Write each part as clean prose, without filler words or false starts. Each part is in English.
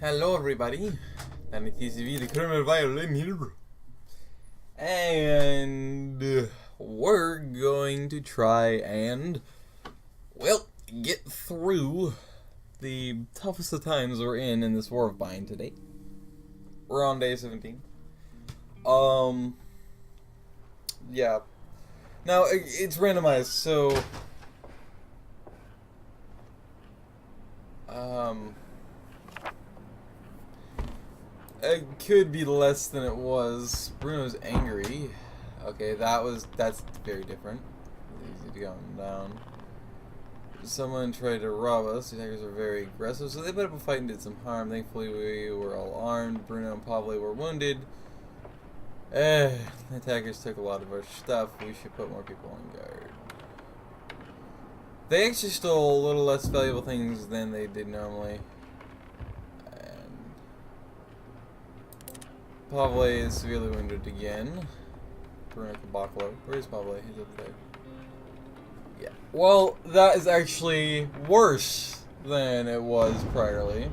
Hello everybody, and it is the criminal violin here, and we're going to try and, well, get through the toughest of times we're in this war of bind today. We're on day 17. Yeah. Now, it's randomized, so, it could be less than it was. Bruno's angry. Okay, that's very different. Easy to go down. Someone tried to rob us. The attackers are very aggressive, so they put up a fight and did some harm. Thankfully, we were all armed. Bruno and Pavle were wounded. The attackers took a lot of our stuff. We should put more people on guard. They actually stole a little less valuable things than they did normally. Pavle is severely wounded again. Bruno Caboclo. Where's Pavle? He's up there. Yeah. Well, that is actually worse than it was priorly.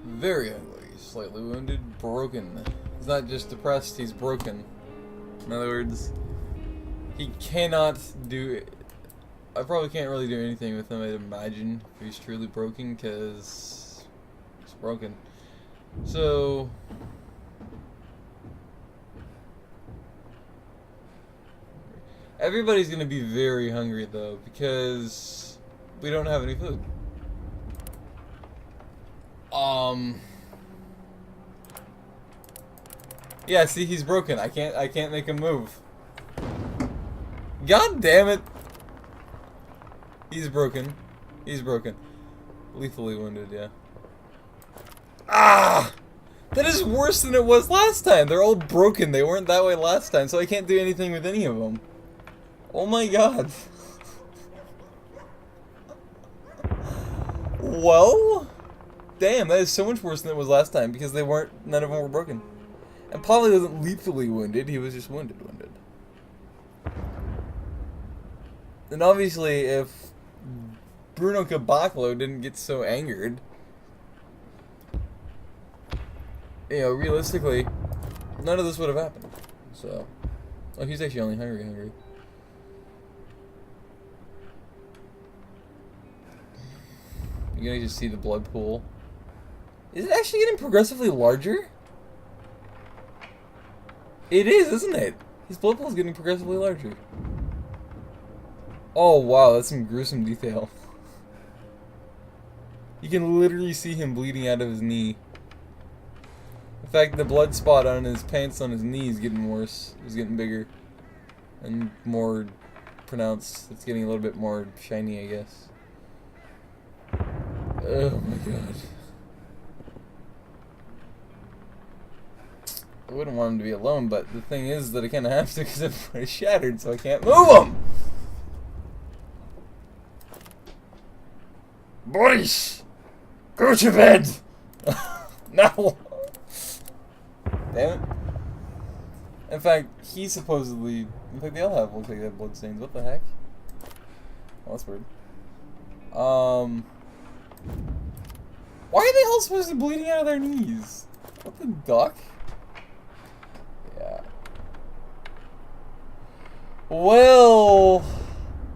Very ugly. Slightly wounded. Broken. He's not just depressed, he's broken. In other words, he cannot do... I probably can't really do anything with him, I'd imagine, if he's truly broken, because... broken. So everybody's gonna be very hungry though, because we don't have any food. Yeah, see, he's broken. I can't make him move. God damn it. He's broken. He's broken. Lethally wounded, yeah. Ah! That is worse than it was last time. They're all broken. They weren't that way last time, so I can't do anything with any of them. Oh my god. Well, damn, that is so much worse than it was last time because none of them were broken. And Pavle wasn't lethally wounded, he was just wounded. And obviously, if Bruno Caboclo didn't get so angered, you know, realistically, none of this would have happened. So, oh, he's actually only hungry. You're gonna just see the blood pool. Is it actually getting progressively larger? It is, isn't it? His blood pool is getting progressively larger. Oh wow, that's some gruesome detail. You can literally see him bleeding out of his knee. In fact, the blood spot on his pants on his knee is getting worse. It's getting bigger and more pronounced. It's getting a little bit more shiny, I guess. Oh my god. I wouldn't want him to be alone, but the thing is that I kind of have to because everybody's shattered, so I can't move him! Boris! Go to bed! No! Damn it. In fact, he supposedly... In fact, they all have look like they have blood stains. What the heck? Oh, that's weird. Why are they all supposed to be bleeding out of their knees? What the duck? Yeah. Well...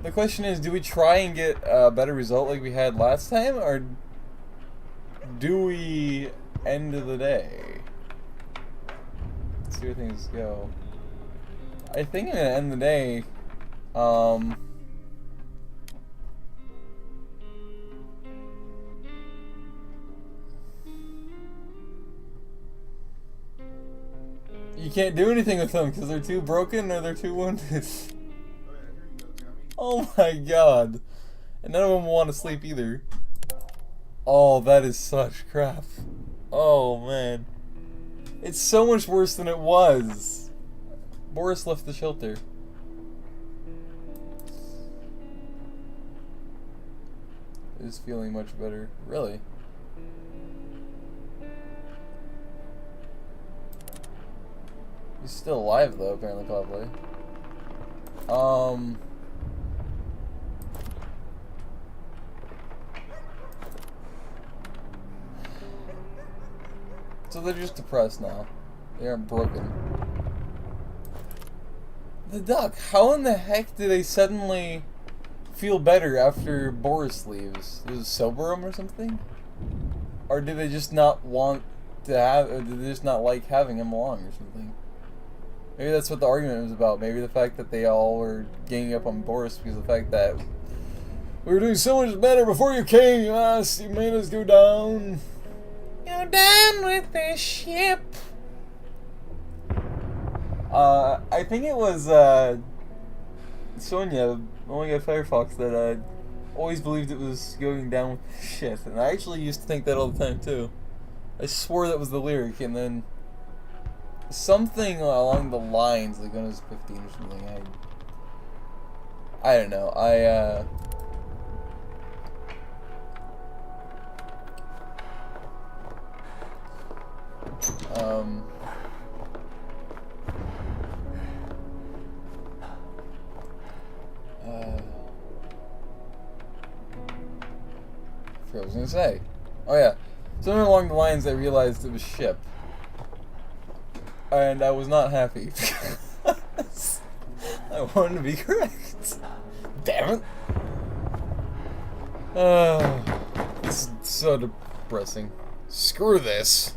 The question is, do we try and get a better result like we had last time, or do we end of the day? Let's see where things go. I think I'm gonna end the day. You can't do anything with them because they're too broken or they're too wounded. Oh my god. And none of them want to sleep either. Oh, that is such crap. Oh man. It's so much worse than it was. Boris left the shelter. Is feeling much better. Really? He's still alive though, apparently, Pavle. So they're just depressed now. They aren't broken. The duck. How in the heck do they suddenly feel better after Boris leaves? Does it sober them or something? Or do they just not want to have, or do they just not like having him along or something? Maybe that's what the argument was about. Maybe the fact that they all were ganging up on Boris because of the fact that we were doing so much better before you came. You made us go down. You're down with the ship. I think it was Sonia, Omega Firefox, that always believed it was going down with the ship, and I actually used to think that all the time too. I swore that was the lyric, and then something along the lines, like when I was 15 or something, I don't know, I forgot what I was gonna say. Oh yeah, something along the lines I realized it was ship, and I was not happy because I wanted to be correct. Damn it! This is so depressing. Screw this.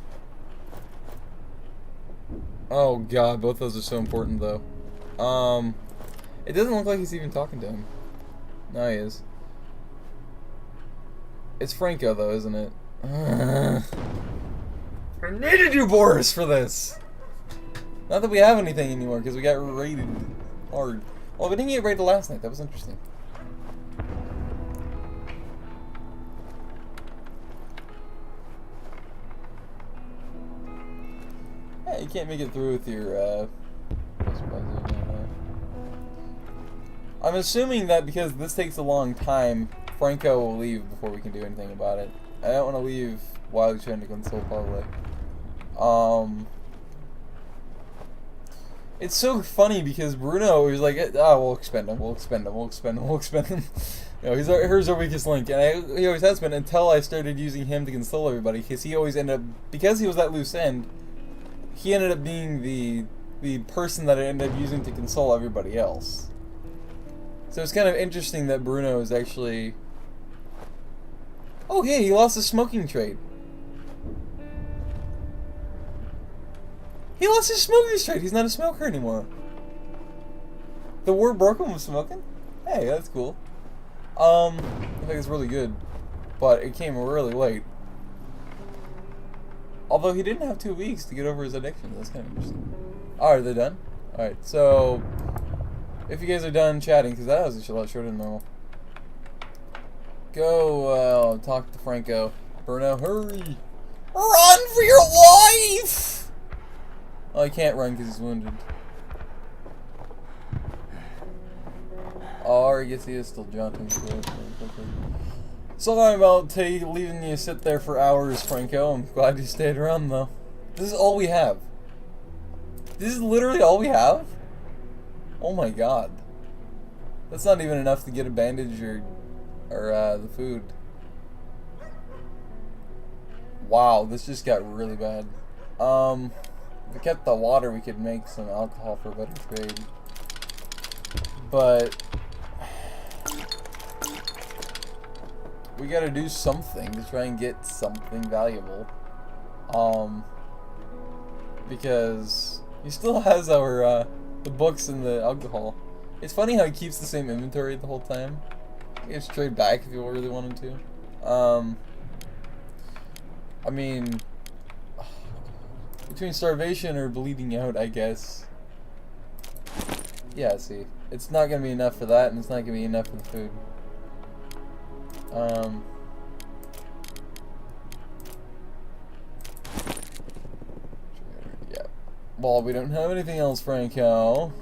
Oh god, both those are so important though. It doesn't look like he's even talking to him. No, he is. It's Franco though, isn't it? I needed you, Boris, for this! Not that we have anything anymore, because we got raided hard. Well, we didn't get raided last night, that was interesting. Yeah, you can't make it through with your, I'm assuming that because this takes a long time, Franco will leave before we can do anything about it. I don't want to leave while he's trying to console Pavle. It's so funny because Bruno is like, we'll expend him, we'll expend him, we'll expend him, we'll expend him. You know, here's our weakest link, and he always has been until I started using him to console everybody, because he always ended up, because he was that loose end, he ended up being the person that I ended up using to console everybody else. So it's kind of interesting that Bruno is actually... Oh, hey, he lost his smoking trait. He lost his smoking trait. He's not a smoker anymore. The war broke him with smoking? Hey, that's cool. I think it's really good. But it came really late. Although he didn't have 2 weeks to get over his addiction. That's kind of interesting. Alright, they're done? Alright, so... If you guys are done chatting, because that was a lot shorter than normal. Go, talk to Franco. Bruno, hurry! Run for your life! Oh, he can't run because he's wounded. Or I guess he is still jumping. Sorry about leaving you sit there for hours, Franco. I'm glad you stayed around, though. This is all we have. This is literally all we have? Oh my god. That's not even enough to get a bandage or the food. Wow, this just got really bad. If we kept the water, we could make some alcohol for a better trade. But we gotta do something to try and get something valuable. Because he still has our the books and the alcohol. It's funny how he keeps the same inventory the whole time. You can just trade back if you really wanted to. I mean, between starvation or bleeding out, I guess. Yeah, see, it's not gonna be enough for that, and it's not gonna be enough for the food. Yeah. Well, we don't have anything else, Franco.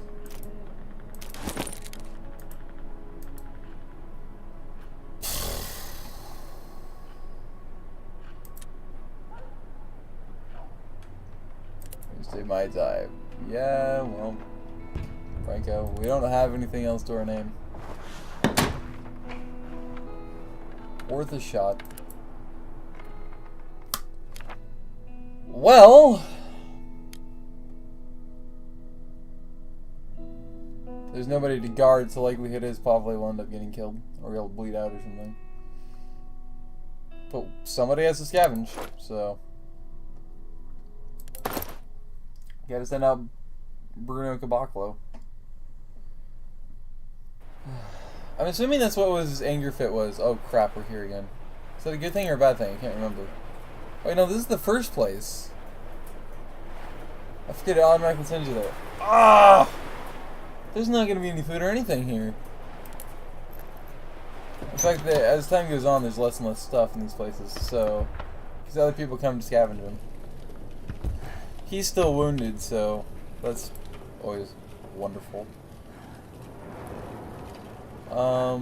My time. Yeah, well, Franco, we don't have anything else to our name. Worth a shot. Well, there's nobody to guard, so likelihood is Pavle will end up getting killed, or he'll bleed out or something. But somebody has to scavenge, so gotta send out Bruno Caboclo. I'm assuming that's what his anger fit was. Oh crap, we're here again. Is that a good thing or a bad thing? I can't remember. Wait, no, this is the first place. I forget, it automatically sends you there. Ah! There's not going to be any food or anything here. In fact, as time goes on, there's less and less stuff in these places, so because other people come to scavenge him. He's still wounded, so that's always wonderful. I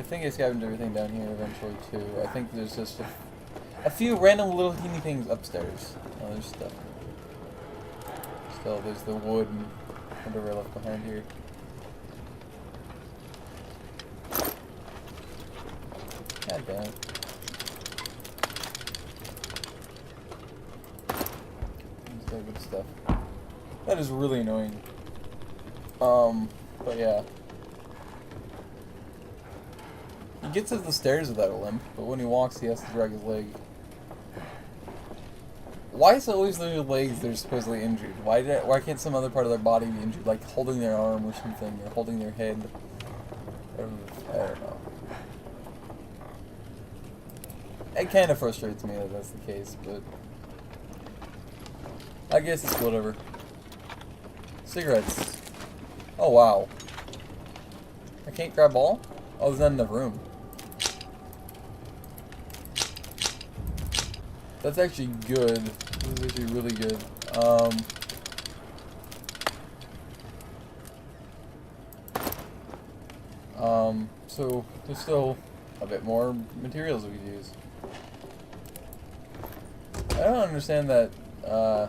think I scavenged everything down here eventually too. I think there's just a few random little teeny things upstairs. Oh, there's stuff. Still, there's the wood and whatever I left behind here. God damn it. There's good stuff. That is really annoying. But yeah. He gets up the stairs without a limp, but when he walks he has to drag his leg. Why is it always their legs that are supposedly injured? Why can't some other part of their body be injured, like holding their arm or something, or holding their head? I don't know. It kind of frustrates me that that's the case, but I guess it's whatever. Cigarettes. Oh wow. I can't grab all? Oh, there's not enough room. That's actually good. This is actually really good. So there's still a bit more materials we could use. I don't understand that, oh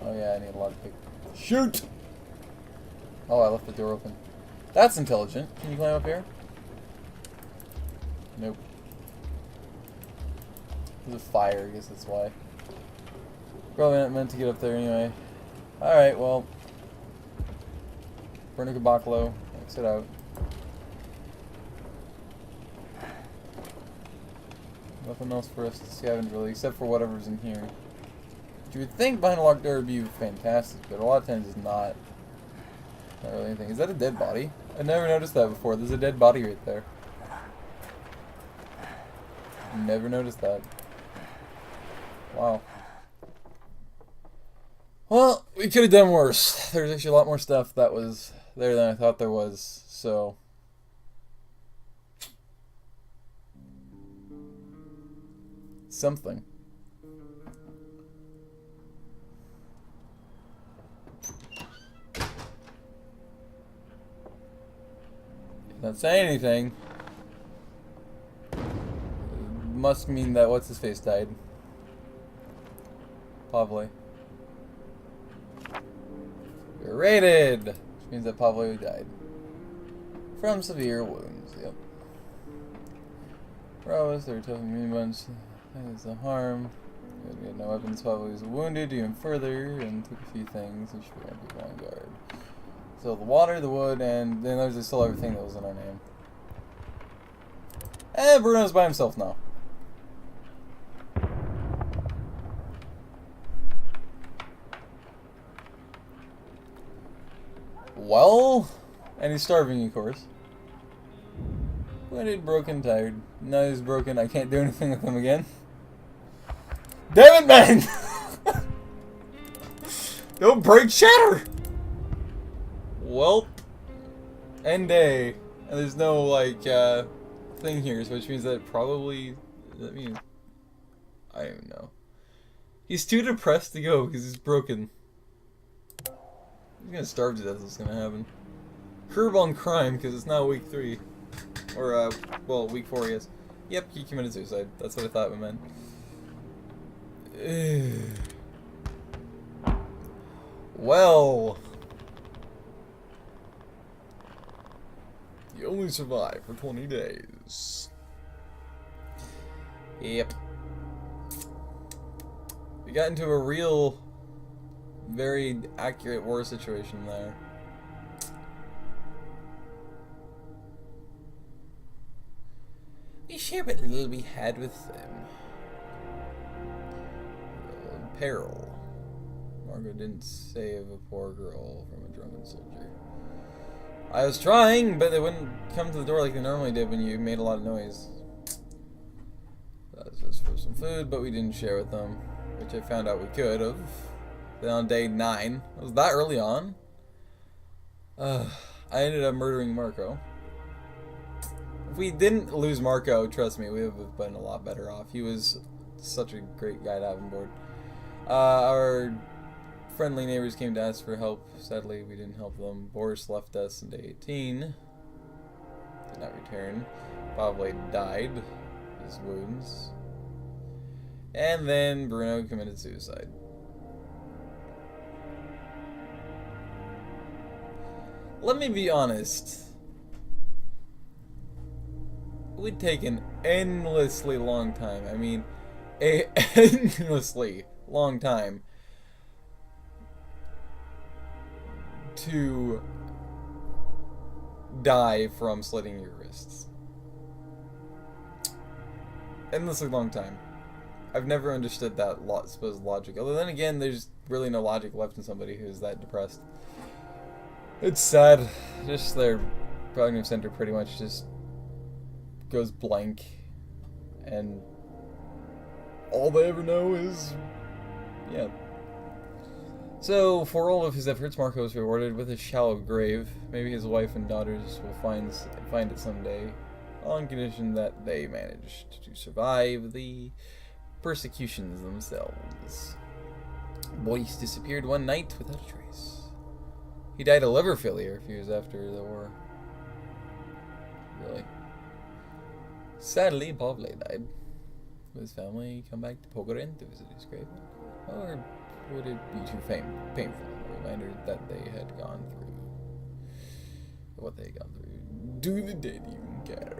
yeah, I need a lot of pick. Shoot! Oh, I left the door open. That's intelligent. Can you climb up here? Nope. There's a fire, I guess that's why. Probably not meant to get up there anyway. Alright, well. Bruno Caboclo, exit out. Nothing else for us to scavenge really, except for whatever's in here. Which you would think behind a locked door would be fantastic, but a lot of times it's not. Not really anything. Is that a dead body? I never noticed that before. There's a dead body right there. Never noticed that. Wow. Well, we could have done worse. There's actually a lot more stuff that was there than I thought there was, so. Something. Not saying anything. Must mean that what's his face died. Pavle. You're rated! Which means that Pavle died. From severe wounds, yep. Boris, they were telling me a bunch. That is a harm. We had no weapons. Pavle was wounded even further and took a few things which were empty on guard. So the water, the wood, and then there's still everything that was in our name. And Bruno's by himself now. Well, and he's starving, of course. Wounded, broken, tired. Now he's broken. I can't do anything with him again. Damn it, man! Don't break shatter! Welp. End day. And there's no, like, thing here, which means that probably... That means... I don't even know. He's too depressed to go because he's broken. He's gonna starve to death is what's gonna happen. Curb on crime because it's now week 3. Or, well, week 4, yes. Yep, he committed suicide. That's what I thought it meant. Well... You only survive for 20 days. Yep. We got into a real, very accurate war situation there. We share what little we had with them. Peril. Margot didn't save a poor girl from a drunken soldier. I was trying, but they wouldn't come to the door like they normally did when you made a lot of noise. That was just for some food, but we didn't share with them, which I found out we could have. Then on day 9, it was that early on. I ended up murdering Marco. If we didn't lose Marco, trust me, we would have been a lot better off. He was such a great guy to have on board. Our friendly neighbors came to ask for help. Sadly, we didn't help them. Boris left us on day 18. Did not return. Pavle died. His wounds. And then Bruno committed suicide. Let me be honest. It would take an endlessly long time. I mean, a endlessly long time to die from slitting your wrists. Endlessly long time. I've never understood that supposed logic. Although then again, there's really no logic left in somebody who's that depressed. It's sad. Just their cognitive center pretty much just goes blank, and all they ever know is, yeah. So, for all of his efforts, Marco was rewarded with a shallow grave. Maybe his wife and daughters will find it someday, on condition that they managed to survive the persecutions themselves. Boris disappeared one night without a trace. He died of liver failure a few years after the war. Really. Sadly, Pavle died. Would his family come back to Pogorin to visit his grave? Or would it be too painful? A reminder that they had gone through what they had gone through. Do the dead even care?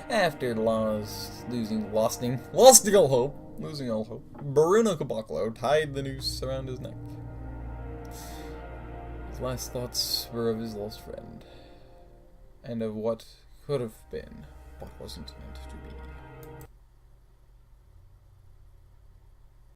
After losing all hope, Bruno Caboclo tied the noose around his neck. His last thoughts were of his lost friend, and of what could have been, but wasn't meant to be.